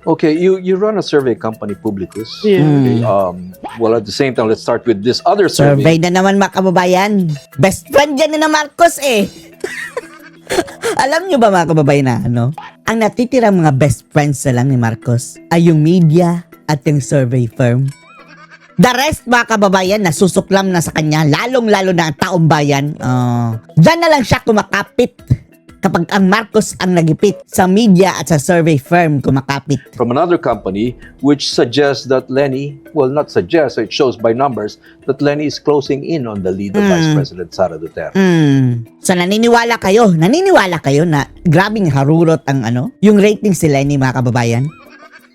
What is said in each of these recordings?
Okay, you run a survey company, Publicus. Yeah. Okay, well, at the same time, let's start with this other Survey survey. na naman mga kababayan. Best friend yan na Marcos eh. Alam nyo ba mga kababayan na ano? Ang natitirang mga best friends na lang ni Marcos ay yung media at yung survey firm. The rest mga kababayan nasusuklam na sa kanya, lalong-lalo na ang taong bayan. Diyan na lang siya kumakapit kapag ang Marcos ang nagipit sa media at sa survey firm kumakapit. From another company, which suggests that Lenny, well, not suggests, it shows by numbers that Lenny is closing in on the lead of Vice President Sara Duterte. So naniniwala kayo na grabing harurot ang yung ratings sila ni mga kababayan?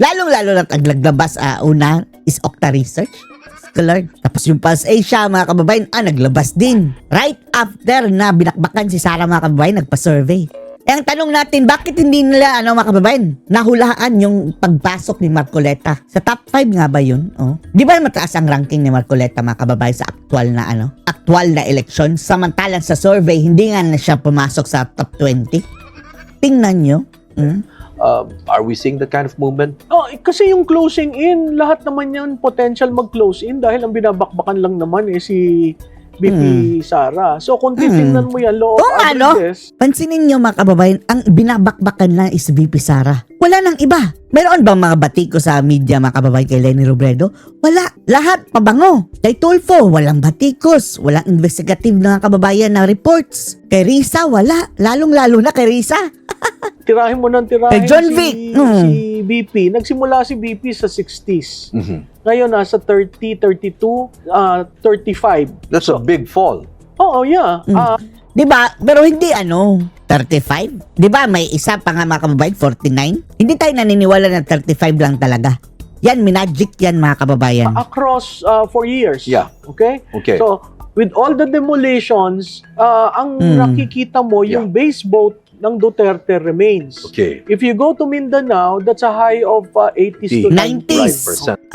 Lalong-lalo na naglabas una is Okta Research. Lord. Tapos yung Pulse Asia mga kababayan, naglabas din. Right after na binakbakan si Sara mga kababayan, nagpa-survey. Ang tanong natin, bakit hindi nila mga kababayan, nahulaan yung pagpasok ni Marcoleta? Sa top 5 nga ba yun? Di ba mataas ang ranking ni Marcoleta mga kababayan sa aktual na eleksyon? Samantalang sa survey, hindi nga na siya pumasok sa top 20. Tingnan nyo. Are we seeing that kind of movement? Kasi yung closing in, lahat naman yan potential mag-close in dahil ang binabakbakan lang naman si BP Sara. So kung titingnan mo yan, law of averages. Pansinin nyo mga kababayan, ang binabakbakan lang is VP Sara. Wala nang iba. Meron bang mga batiko sa media mga kababayan kay Leni Robredo? Wala. Lahat pabango. Kay Tulfo, walang batikos. Walang investigative na kababayan na reports. Kay Risa, wala. Lalong-lalo na kay Risa. Tirahin mo ng tirahin Kay John Vic. si BP. Nagsimula si BP sa 60s. Ngayon nasa 30, 32, 35. That's a big fall. Oo, yeah. Diba? Pero hindi 35? Diba may isa pa nga mga kababayan, 49? Hindi tayo naniniwala na 35 lang talaga. Yan, minagic yan mga kababayan. Across 4 years. Yeah. Okay? Okay. So, with all the demolitions, ang nakikita mo, yung base vote ng Duterte remains. Okay. If you go to Mindanao, that's a high of 80s to 90s. 95%.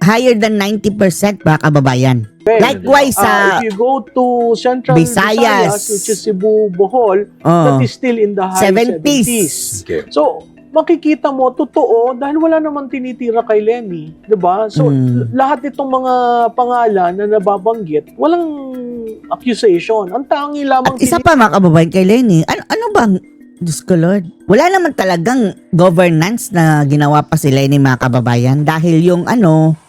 Higher than 90% mga kababayan. Likewise sa if you go to Central Visayas, which is Cebu, Bohol, that is still in the high 70s. Okay. So, makikita mo, totoo, dahil wala naman tinitira kay Lenny. Diba? So, lahat itong mga pangalan na nababanggit, walang accusation. Ang tangi lamang... At isa pa mga kababayan kay Lenny, ano bang, Diyos ko Lord, wala naman talagang governance na ginawa pa si Lenny mga kababayan dahil yung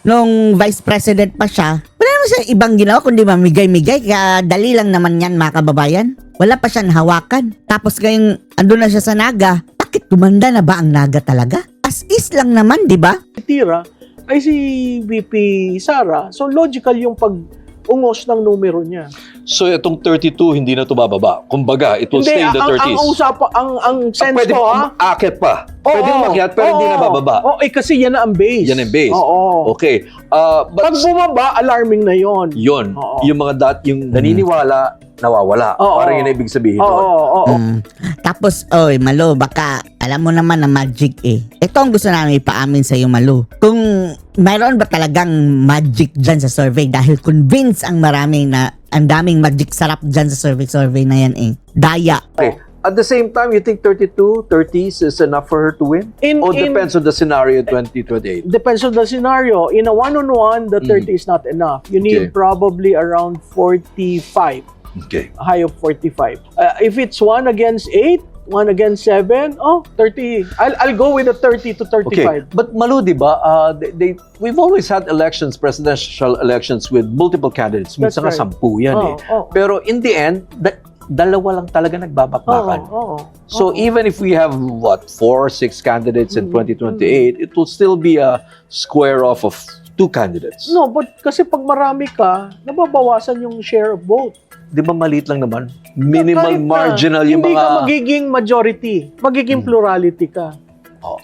nung vice president pa siya, wala naman siya ibang ginawa kundi mamigay-migay, kaya dali lang naman yan mga kababayan. Wala pa siya nahawakan. Tapos ngayon, andun na siya sa Naga. Bakit gumanda na ba ang Naga talaga? As is lang naman, di ba? Tira ay si VP Sara. So, logical yung pag-ungos ng numero niya. So itong 32 hindi na ito bababa. Kumbaga, it will stay in the 30s. Ang sense Pwede ko, aakyat pa. Pwede umakyat pero hindi na bababa. Kasi yan na ang base. Yan ang base. Oo. Okay. Pag But bumaba, alarming na yon. yun, Oo. yung mga yung naniniwala, nawawala. Oo. Parang yun ang ibig sabihin Oo. doon. Oo. Tapos, Malo, baka alam mo naman na magic eh. Ito ang gusto namin ipaamin sa iyo, Malo. Kung mayroon ba talagang magic dyan sa survey dahil convince ang marami na ang daming magic sarap dyan sa survey na yan eh. Daya. Okay. At the same time, you think 32, 30s is enough for her to win? Or depends on the scenario 2028? Depends on the scenario. In a one-on-one, the 30 is not enough. You need probably around 45. Okay. A high of 45. If it's 1 against 8, 1 against 7, 30. I'll go with the 30 to 35. Okay. But Malu, di ba, we've always had elections, presidential elections with multiple candidates. Minsan nga 10 yan eh. Pero in the end, dalawa lang talaga nagbabakbakan. So even if we have, 4 or 6 candidates in 2028, it will still be a square off of 2 candidates. No, but kasi pag marami ka, nababawasan yung share of vote. Di ba maliit lang naman? Minimal Kahit na, marginal yung hindi mga... ka magiging majority. Magiging plurality ka.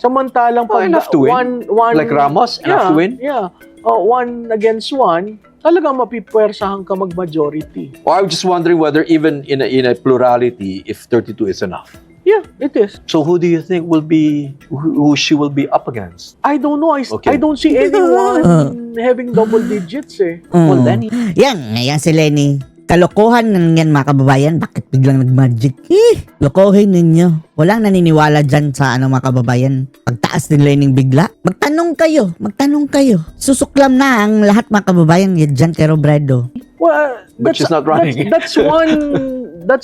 Samantalang pag enough to win. one Like Ramos, enough to win? Yeah. 1 against 1, talagang mapipwersahan ka mag-majority. Or I'm just wondering whether even in a plurality, if 32 is enough. Yeah, it is. So who do you think will be, who she will be up against? I don't know. I don't see anyone having double digits eh. Well, Lenny. Yan si Lenny. Kalokohan lang yan mga kababayan. Bakit biglang nag-magic? Lokohin ninyo. Walang naniniwala dyan sa mga kababayan. Pagtaas din learning bigla. Magtanong kayo. Susuklam na ang lahat mga kababayan dyan kay Robredo. Well, But she's not running. That's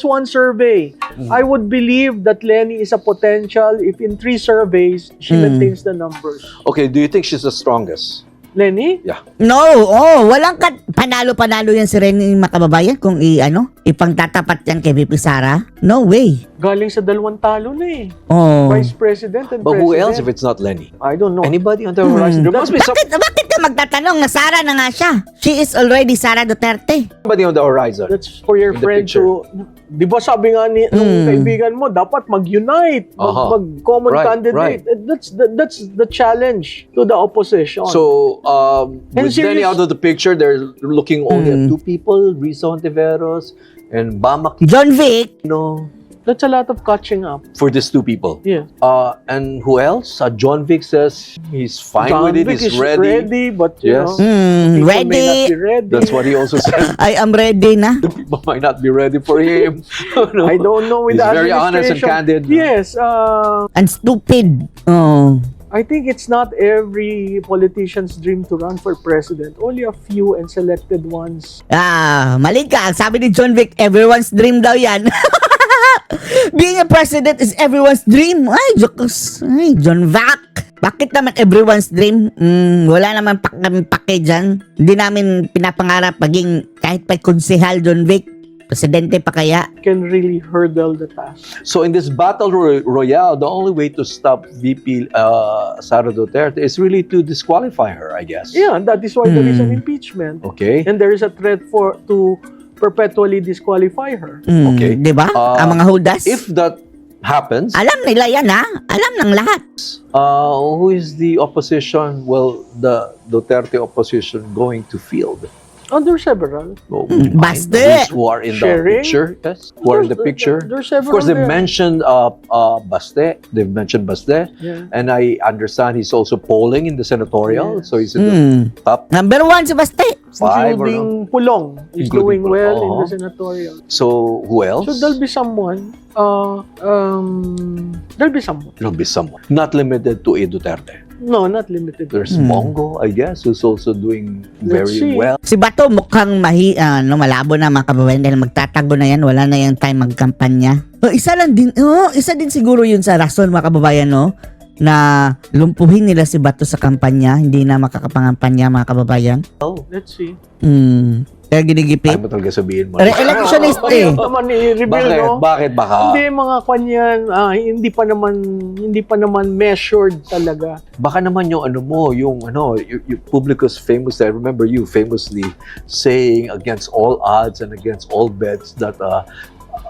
one survey. I would believe that Lenny is a potential if in 3 surveys she maintains the numbers. Okay, do you think she's the strongest? Lenny? Yeah. No, walang panalo-panalo yan si Rene mga kababayan kung ipangtatapat yan kay VP Sara. No way. Galing sa 2 talo na eh. Oh. Vice President and But President. who else if it's not Lenny? I don't know. Anybody on the horizon? There must be Bakit ka magtatanong na Sara na nga siya? She is already Sara Duterte. somebody on the horizon. That's for your In the friend picture. to... Di ba sabi nga nung kaibigan mo, dapat mag-unite, mag-common Right, candidate. That's the challenge to the opposition. So, with Lenny serious- out of the picture, they're looking only at 2 people, Risa Hontiveros and Bama John Vic. Quino, that's a lot of catching up. for these 2 people. Yeah. And who else? John Vic says he's fine John with it, Vic he's is ready. but Yes. people may not Ready. be ready. That's what he also said. I am ready na. People might not be ready for him. No. I don't know with He's the very honest and administration. candid. Yes. And stupid. Oh. I think it's not every politician's dream to run for president. Only a few and selected ones. Mali ka. Sabi ni John Vic, everyone's dream daw yan. Being a president is everyone's dream. Ay, jokes. Ay, John Vic. Bakit naman everyone's dream? Wala naman pake dyan. Hindi namin pinapangarap maging kahit pa konsehal, John Vic. Presidente pa kaya? Can really hurdle the task. So in this battle royale, the only way to stop VP Sara Duterte is really to disqualify her, I guess. Yeah, that is why there is an impeachment. Okay. And there is a threat to perpetually disqualify her. Okay. Di ba? Ang mga holdas. If that happens, Alam nila yan ha. Alam ng lahat. who is the opposition? Well, the Duterte opposition going to field? Oh, there are several. Oh, would you mind? Baste. Those who are in Sharing? the picture, yes, who are in the picture. There's Of several course, they there. mentioned Baste. They've mentioned Baste, Yeah. and I understand he's also polling in the senatorial, Yes. so he's in the top Number 1 si Baste. 5 or no? Including Pulong is Including doing well Pulong, in the uh-huh. senatorial. So who else? So there'll be someone. There'll be someone. There'll be someone. Not limited to A. Duterte. No, not limited. There's Mongo, I guess, who's also doing Let's very see. well. Si Bato mukhang malabo na mga kababayan dahil magtatago na yan, wala na yung time magkampanya. Isa din siguro yun sa rason mga kababayan na lumpuhin nila si Bato sa kampanya, hindi na makakapangampanya mga kababayan. Oh, Let's see. Kaya ginigipit. ano talaga sabihin mo? Re-electionist Ayun naman i-reveal, no? Bakit? Baka Hindi mga kanyan, hindi pa naman measured talaga. baka naman yung yung Publicus famous, I remember you famously saying against all odds and against all bets that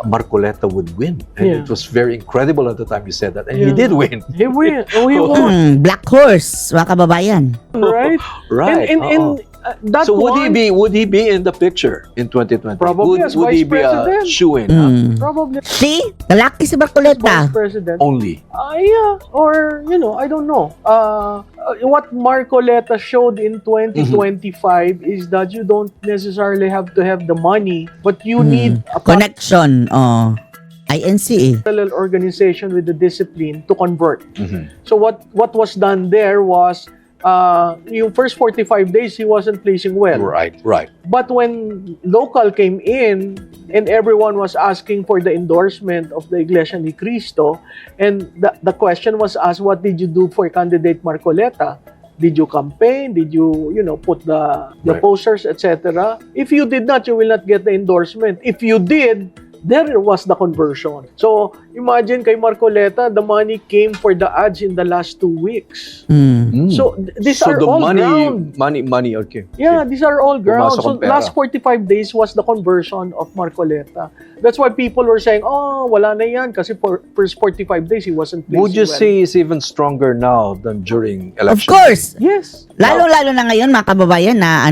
Marcoleta would win. And Yeah. it was very incredible at the time you said that. And he Yeah. did win. He win. Oh, he won, Black Horse, mga kababayan. right? Right. And that So would one, he be in the picture in 2020? Probably as would he Vice be a President. shoo-in? probably See? Lalaki si Barcoleta. Vice President. Only. Yeah, or I don't know. What Marcoleta showed in 2025 is that you don't necessarily have to have the money, but you need a Connection. INC parallel organization with the discipline to convert. Mhm. So what was done there was yung first 45 days he wasn't placing well. Right. But when local came in and everyone was asking for the endorsement of the Iglesia Ni Cristo, and the question was asked, what did you do for candidate Marcoleta? Did you campaign? Did you, put the Right. posters, etc.? If you did not, you will not get the endorsement. If you did, there was the conversion. So, imagine kay Marcoleta, the money came for the ads in the last 2 weeks. So, these are the all money, ground. money, okay. Yeah, these are all ground. Pumasok So, ang pera. last 45 days was the conversion of Marcoleta. That's why people were saying, wala na yan kasi for first 45 days he wasn't placing Would you well. say he's even stronger now than during Of election? course. Yes. Lalo na ngayon mga kababayan na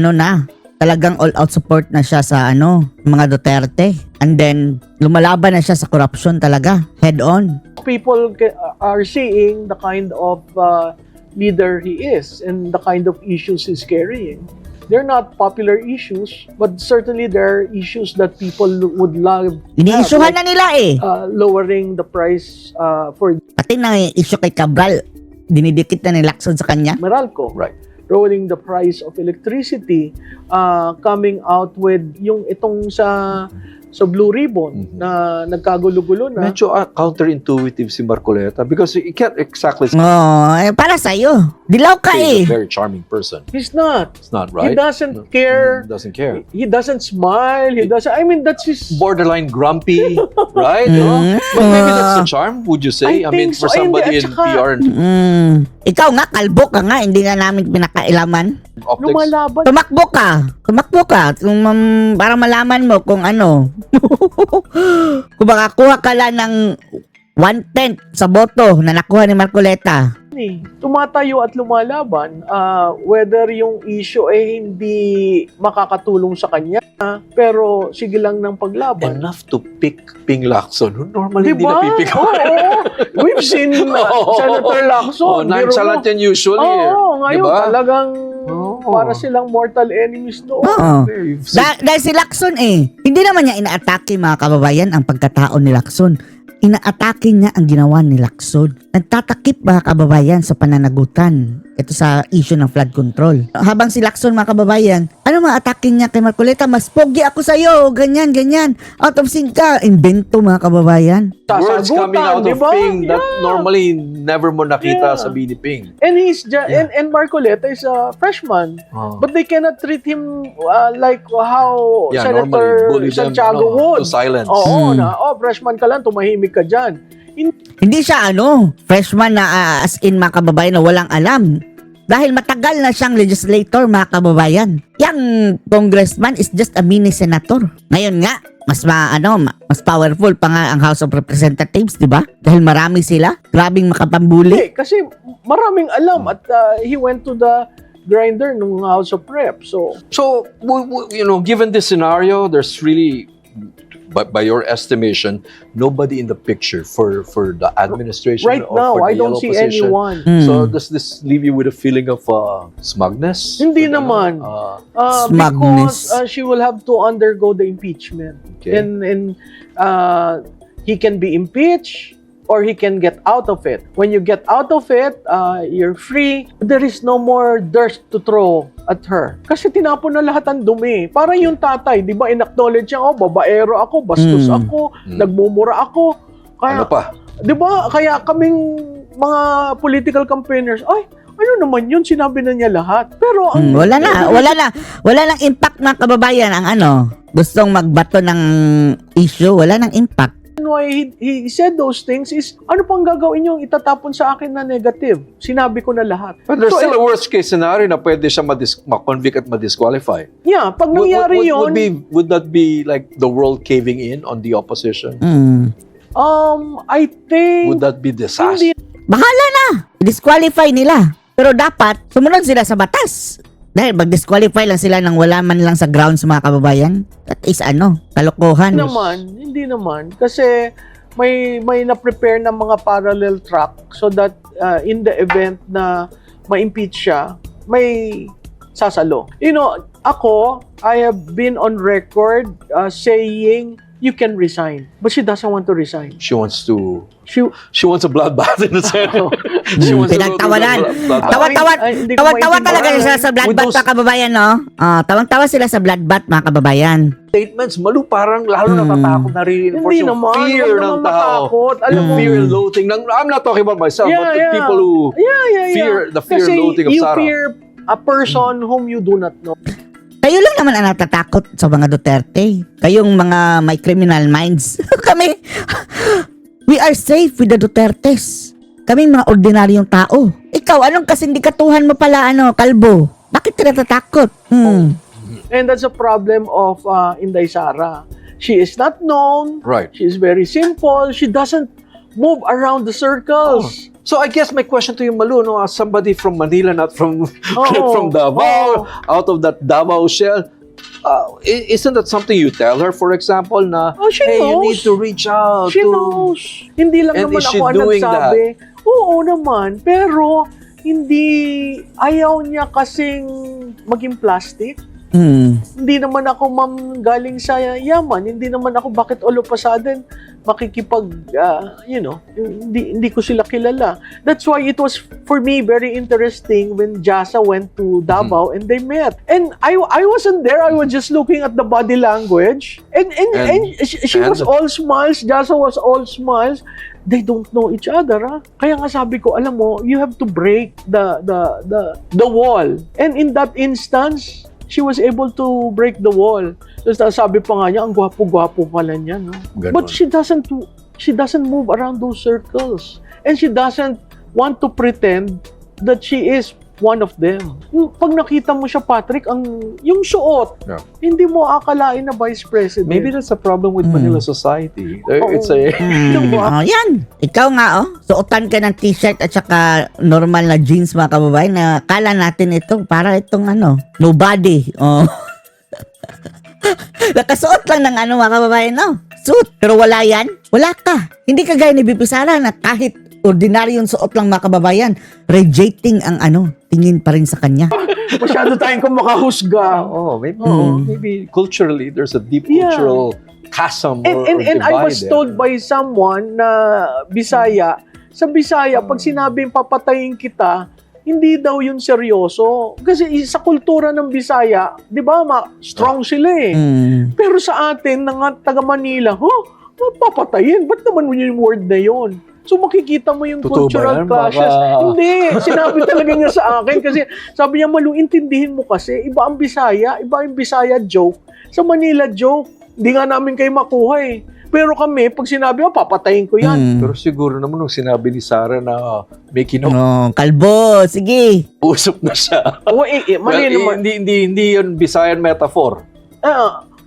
talagang all-out support na siya sa mga Duterte. And then, lumalaban na siya sa corruption talaga. Head-on. People are seeing the kind of leader he is and the kind of issues he's carrying. They're not popular issues, but certainly there are issues that people would love. Iniisyuhan na nila eh. Lowering the price for Pati na issue kay Cabral, dinidikit na ni Lacson sa kanya. Meralco. Right. Lowering the price of electricity, coming out with yung itong sa Blue Ribbon na nagkagulo-gulo na. Medyo counterintuitive si Marcoleta because he can't exactly say Para sa'yo. Dilaw ka he's eh. a very charming person. He's not. It's not He right. doesn't care. Doesn't care. He doesn't smile. He doesn't. I mean, that's his. Borderline grumpy, right? But maybe that's the charm, would you say? I mean, think for so. Ay, somebody hindi, in at saka- PR and Ikaw nga, kalbo ka nga, hindi nga namin pinakailaman. optics. Lumalaban. Tumakbo ka. Para malaman mo kung ano. Kung makakuha ka lang ng 1/10 sa boto na nakuha ni Marcoleta. Tumatayo at lumalaban, whether yung issue ay hindi makakatulong sa kanya, pero sige lang ng paglaban. Enough to pick Ping Lacson, who normally hindi Diba? napipick. Oo. We've seen Senator Lacson. Nonchalant yan usually. Oo, ngayon Diba? talagang Oo. para silang mortal enemies doon. Oo. Very- Dahil si Lacson hindi naman niya inaatake mga kababayan ang pagkatao ni Lacson. Inaatake niya ang ginawa ni Lacson. Nagtatakip mga kababayan sa pananagutan. Ito sa issue ng flood control. Habang si Lacson mga kababayan, ano maatake niya kay Marcoleta? Mas pogi ako sa'yo, ganyan. Out of sync ka. Invento mga kababayan. Words coming out of diba? Ping that normally never mo nakita Yeah. sa ni Ping. And and Marcoleta is a freshman. But they cannot treat him like how Yeah, Senator normally bully them Santiago to would. silence. Oo, freshman ka lang, tumahimik ka dyan. Hindi siya freshman na as in mga kababayan na walang alam. Dahil matagal na siyang legislator mga kababayan. Yang congressman is just a mini senator. Ngayon nga, mas powerful pa nga ang House of Representatives, di ba? Dahil marami sila. Grabing makapambuli. Kasi maraming alam at he went to the grinder ng House of Rep. So, Given this scenario, there's really, by your estimation, nobody in the picture for the administration right or now, for the I don't yellow see opposition. anyone. So does this leave you with a feeling of smugness? Hindi With, naman. Smugness. Because she will have to undergo the impeachment. Okay. And he can be impeached or he can get out of it. When you get out of it, you're free. There is no more dirt to throw at her. Kasi tinapon na lahat ang dumi. Parang yung tatay, di ba, in-acknowledge siya, babaero ako, bastos ako, nagmumura ako. Kaya, Ano pa? di ba, kaya kaming mga political campaigners, ay, ano naman yun, sinabi na niya lahat. Pero, ang, Wala nang impact mga kababayan ang gustong magbato ng issue. Wala nang impact. why he said those things is, ano pang gagawin yung itatapon sa akin na negative? Sinabi ko na lahat. But there's still a worst case scenario na pwede siya ma-convict at ma-disqualify. Yeah, pag nangyari yun, Would that be like the world caving in on the opposition? I think, Would that be disaster? hindi, Bahala na. Disqualify nila. Pero dapat, sumunod sila sa batas. Dahil mag-disqualify lang sila nang wala man lang sa grounds mga kababayan. That is kalokohan. hindi naman. Kasi may na-prepare ng mga parallel track so that in the event na ma-impeach siya, may sasalo. You know, I have been on record saying you can resign. But she doesn't want to resign. She wants to... She wants a bloodbath in the Senate. She wants to go to Pinagtawanan. the bloodbath. Hindi ko Tawa-tawa maintindihan. talaga sila sa bloodbath With those- mga kababayan, no? Tawang-tawa sila sa bloodbath mga kababayan. Statements, Malu, parang lalo natatakot na reinforce Hindi yung naman. fear Huwag ng naman tao. matakot. Alam mo, Fear, loathing. I'm not talking about myself, but the people who the fear, Kasi loathing of you Sarah. fear a person whom you do not know. Kayo lang naman ang natatakot sa mga Duterte. Kayong mga may criminal minds. Kami, we are safe with the Dutertes. Kami mga ordinaryong tao. Ikaw, anong kasindikatuhan mo pala, kalbo? Bakit ka natatakot? And that's a problem of Inday Sara. She is not known. Right. She is very simple. She doesn't move around the circles. So I guess my question to you, Malu, as somebody from Manila, not from not from Davao, out of that Davao shell, isn't that something you tell her, for example, na, She hey, you knows. need to reach out She to... knows. Hindi lang And naman is she ako ang doing nagsabi. Oo naman. Pero, ayaw niya kasing maging plastic. Hindi naman ako, ma'am, galing sa yaman. Hindi naman ako, bakit all of a sudden hindi ko sila kilala. That's why it was, for me, very interesting when Jasa went to Davao and they met. And I wasn't there. I was just looking at the body language. And she was all smiles. Jasa was all smiles. They don't know each other, ha? Kaya nga sabi ko, alam mo, you have to break the wall. And in that instance, she was able to break the wall. Tapos sabi pa nga niya, ang gwapo-gwapo pala niya, no? Ganon. But she doesn't move around those circles. And she doesn't want to pretend that she is one of them. Pag nakita mo siya, Patrick, yung suot, hindi mo akalain na vice president. Maybe that's a problem with Manila society. It's a... Yan. Ikaw nga, suotan ka ng t-shirt at saka normal na jeans, mga kababayan, na kala natin ito, para itong nobody. Nakasuot lang ng mga kababayan, suit. Pero wala yan. Wala ka. Hindi ka gaya ni BP Sara na kahit ordinaryong suot lang, mga kababayan, rejecting ang tingin pa rin sa kanya. Masyado tayong kumakahusga. Maybe culturally, there's a deep cultural chasm or and I was divide told by someone na Bisaya, sa Bisaya, pag sinabing papatayin kita, hindi daw yun seryoso. Kasi sa kultura ng Bisaya, di ba, strong sila eh. Pero sa atin, ng taga Manila, papatayin? Ba't naman yung word na yun? So makikita mo yung Totoo cultural ba yan? clashes. Hindi, sinabi talaga niya sa akin kasi sabi niya, Malu, intindihin mo kasi, iba ang Bisaya, iba ang Bisaya joke. Sa Manila joke, hindi nga namin kayo makuha eh. Pero kami, pag sinabi mo, papatayin ko yan. Pero siguro naman nung sinabi ni Sara na may kalbo, sige. usap na siya. Mali naman. Hindi yun Bisayan metaphor.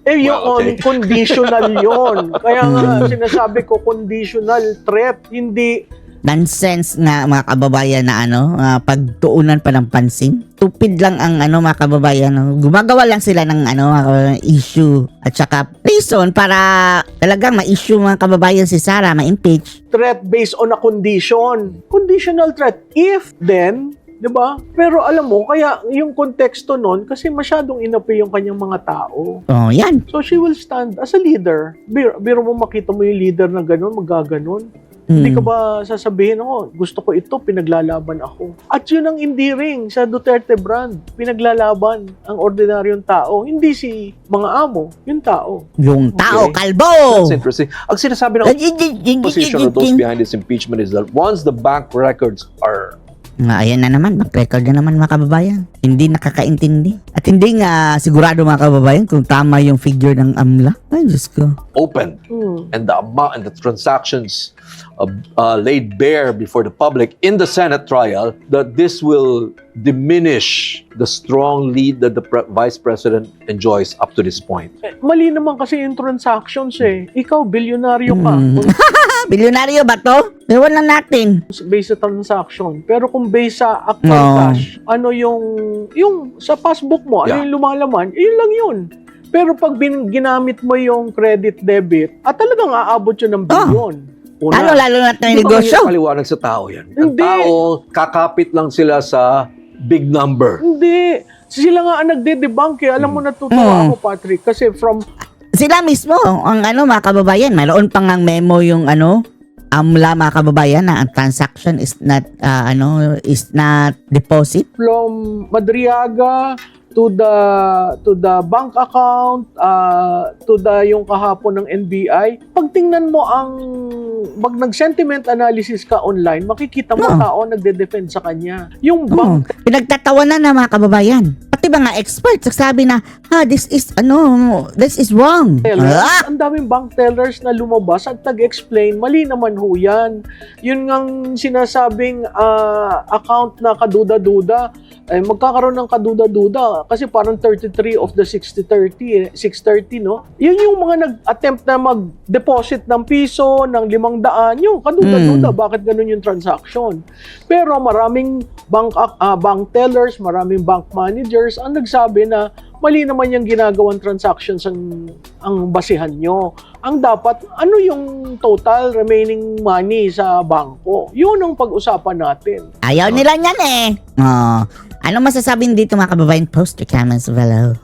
Yun, conditional yun. Kaya nga, sinasabi ko, conditional threat. Hindi nonsense nga, mga kababayan, na pagtuunan pa ng pansin. Stupid lang ang mga kababayan. Gumagawa lang sila ng issue at saka reason para talagang ma-issue, mga kababayan, si Sara, ma-impeach. Threat based on a condition. Conditional threat. If, then, di ba? Pero alam mo, kaya yung konteksto nun, kasi masyadong inapi yung kanyang mga tao. Yan. So she will stand as a leader. Biro mo makita mo yung leader na gano'n, magaganon. Hindi ka ba sasabihin, gusto ko ito, pinaglalaban ako. At yun ang endearing sa Duterte brand. Pinaglalaban ang ordinaryong tao. Hindi si mga amo, yung tao. Yung tao, kalbo! That's interesting. Ang sinasabi ng position of those behind this impeachment is that once the bank records are ayan na naman, mag-record na naman, mga kababayan. Hindi nakakaintindi. At hindi nga sigurado, mga kababayan, kung tama yung figure ng AMLA. Ay, Diyos ko. opened and the amount and the transactions laid bare before the public in the Senate trial, that this will diminish the strong lead that the Vice President enjoys up to this point. Mali naman kasi yung transactions eh. Ikaw, bilyonaryo ka. Bilyonaryo ba to? Ewan lang natin. Based sa transaction. Pero kung based sa actual cash, ano yung sa passbook mo, ano yung lumalaman, yun lang yun. Pero pag ginamit mo yung credit debit, talagang aabot yun ng bilyon. Lalo na tayo negosyo. Paliwanag sa tao yan. Ang tao, kakapit lang sila sa big number. Hindi. Sila nga ang nagde-debunk eh. Alam mo, natutuwa ako, Patrick. Kasi sila mismo, ang mga kababayan, mayroon pang ang memo yung AMLA, mga kababayan, na ang transaction is not deposit. From Madriaga to the bank account, to yung kahapon ng NBI. Pag tingnan mo pag nag-sentiment analysis ka online, makikita mo tao nagde-defend sa kanya. Yung bank. Pinagtatawanan na, mga kababayan. Pati mga experts nagsabi na, this is wrong. Ang daming bank tellers na lumabas at nag-explain, mali naman ho yan. Yun ngang sinasabing account na kaduda-duda, magkakaroon ng kaduda-duda kasi parang 33 of the 630, no? Yun yung mga nag-attempt na mag-deposit ng piso, ng 500, yung kaduda-duda. Bakit ganun yung transaction? Pero maraming bank tellers, maraming bank managers ang nagsabi na mali naman yung ginagawang transactions ang basihan nyo. Ang dapat, ano yung total remaining money sa bangko? Yun ang pag-usapan natin. Ayaw nila yan eh. Ano masasabi dito mga kababayan? Post your comments below.